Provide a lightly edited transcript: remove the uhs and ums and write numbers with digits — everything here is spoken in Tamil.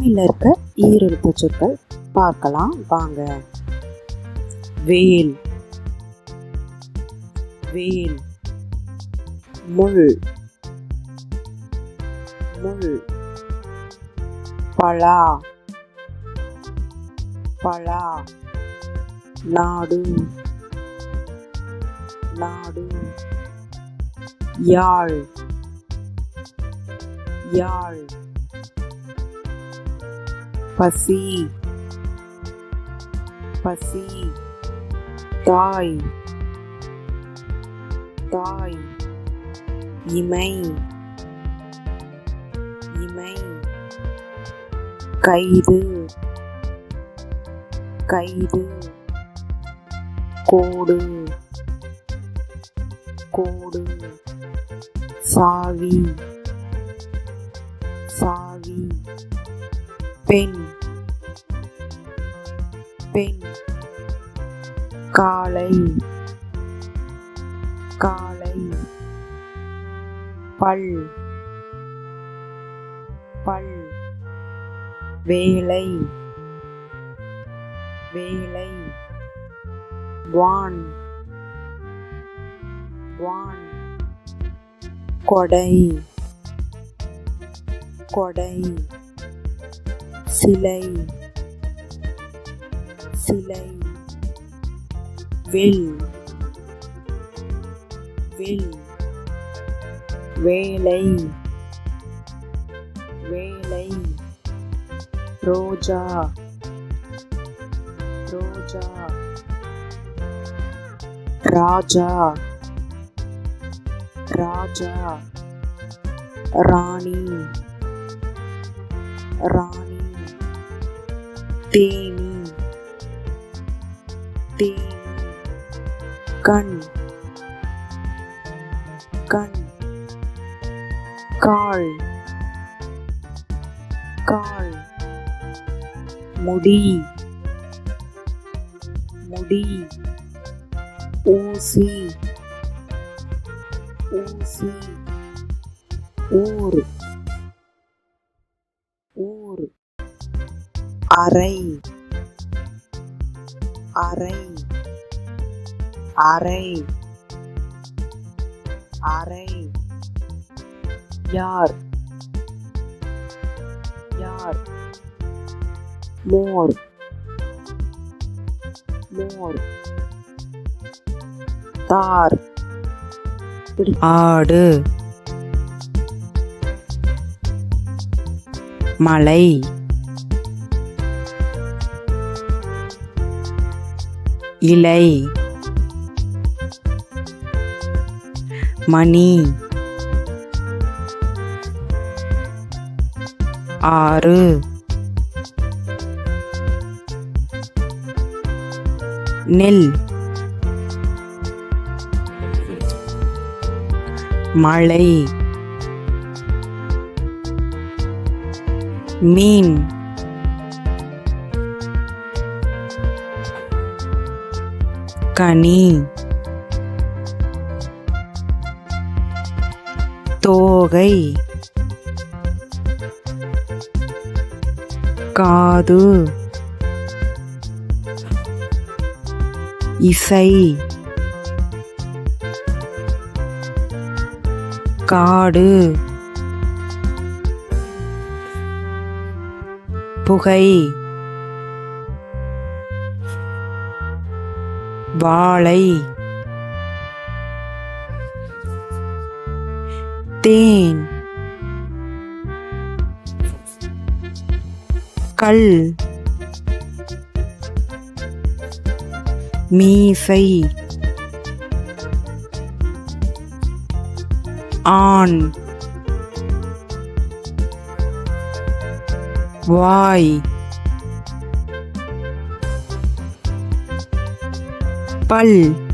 தமிழ்ல இருக்க ஈரெழுத்து சொற்கள் பார்க்கலாம் வாங்க. வேல், வேல். முள், முள். பலா, பலா. நாடு, நாடு. யாழ், யாழ். பசி, பசி. தாய், தாய். இமை, இமை. கைது, கைது. கோடு, கோடு. சாவி, சாவி. பெண், பெண். காளை, காளை. பல், பல். வேலை, வேலை. வான், வான். கொடை, கொடை. சிலை, சிலை. Will, will. வேலை, வேலை. ரோஜா, ரோஜா. ராஜா, ராஜா. ராணி, ராணி. தேனி, தேனி. கண், கண். கால், கால். முடி, முடி. ஊசி, ஊசி. ஊர், ஊர். அறை, அறை. அறை, அறை. யார், யார். மோர், மோர். தார். ஆடு, மலை. இலை, மணி. ஆறு, நெல். மழை, மீன். கனி, தோகை. காது, இசை. காடு, புகை. வாழை, தேன். கல், மீசை. ஆண், வாய். பல்.